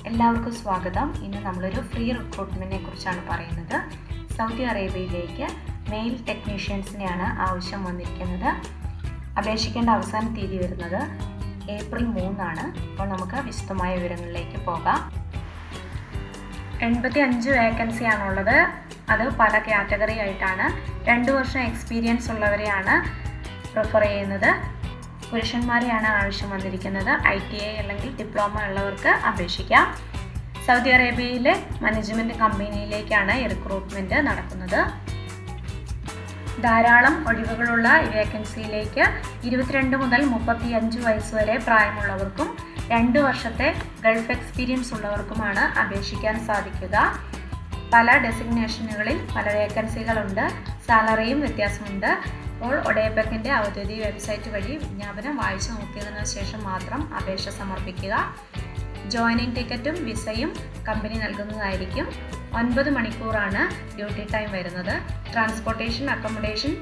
എല്ലാവർക്കും സ്വാഗതം. ഇന്ന് നമ്മളൊരു ഫ്രീ റിക്രൂട്ട്മെൻറ്റിനെ കുറിച്ചാണ് പറയുന്നത്. സൗദി അറേബ്യയിലേക്ക് മെയിൽ ടെക്നീഷ്യൻസിനെയാണ് ആവശ്യം വന്നിരിക്കുന്നത്. അപേക്ഷിക്കേണ്ട അവസാന തീയതി വരുന്നത് ഏപ്രിൽ 3 അപ്പോൾ നമുക്ക് വിശദമായ വിവരങ്ങളിലേക്ക് പോകാം. 85 വേക്കൻസിയാണുള്ളത്. അത് പല കാറ്റഗറി ആയിട്ടാണ്. 2 വർഷം എക്സ്പീരിയൻസ് ഉള്ളവരെയാണ് പ്രിഫർ ചെയ്യുന്നത്. പുരുഷന്മാരെയാണ് ആവശ്യം വന്നിരിക്കുന്നത്. ITI അല്ലെങ്കിൽ ഡിപ്ലോമ ഉള്ളവർക്ക് അപേക്ഷിക്കാം. സൗദി അറേബ്യയിലെ മാനേജ്മെൻറ്റ് കമ്പനിയിലേക്കാണ് ഈ റിക്രൂട്ട്മെൻറ്റ് നടക്കുന്നത്. ധാരാളം ഒഴിവുകളുള്ള ഈ വേക്കൻസിയിലേക്ക് 22 മുതൽ 35 വയസ്സ് വരെ പ്രായമുള്ളവർക്കും 2 വർഷത്തെ ഗൾഫ് എക്സ്പീരിയൻസ് ഉള്ളവർക്കുമാണ് അപേക്ഷിക്കാൻ സാധിക്കുക. പല ഡെസിഗ്നേഷനുകളിൽ പല വേക്കൻസികളുണ്ട്. സാലറിയും വ്യത്യാസമുണ്ട്. അപ്പോൾ ഒഡേബക്കിൻ്റെ ഔദ്യോഗിക വെബ്സൈറ്റ് വഴി വിജ്ഞാപനം വായിച്ചു നോക്കിയതിനു ശേഷം മാത്രം അപേക്ഷ സമർപ്പിക്കുക. ജോയിനിങ് ടിക്കറ്റും വിസയും കമ്പനി നൽകുന്നതായിരിക്കും. 9 മണിക്കൂറാണ് ഡ്യൂട്ടി ടൈം വരുന്നത്. ട്രാൻസ്പോർട്ടേഷൻ, അക്കോമഡേഷൻ,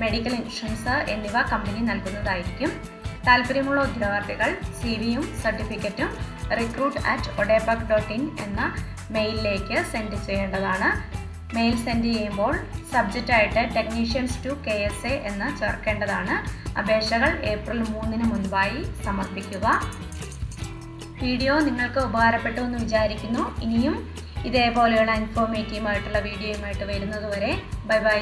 മെഡിക്കൽ ഇൻഷുറൻസ് എന്നിവ കമ്പനി നൽകുന്നതായിരിക്കും. താല്പര്യമുള്ള ഉദ്യോഗാർത്ഥികൾ CV-യും സർട്ടിഫിക്കറ്റും recruit@odepak.in എന്ന മെയിലിലേക്ക് സെൻഡ് ചെയ്യേണ്ടതാണ്. മെയിൽ സെൻഡ് ചെയ്യുമ്പോൾ സബ്ജക്റ്റായിട്ട് ടെക്നീഷ്യൻസ് ടു KSA എന്ന് ചേർക്കേണ്ടതാണ്. അപേക്ഷകൾ ഏപ്രിൽ 3 മുൻപായി സമർപ്പിക്കുക. വീഡിയോ നിങ്ങൾക്ക് ഉപകാരപ്പെട്ടു എന്ന് വിചാരിക്കുന്നു. ഇനിയും ഇതേപോലെയുള്ള ഇൻഫോർമേറ്റീവായിട്ടുള്ള വീഡിയോയുമായിട്ട് വരുന്നതുവരെ ബൈ.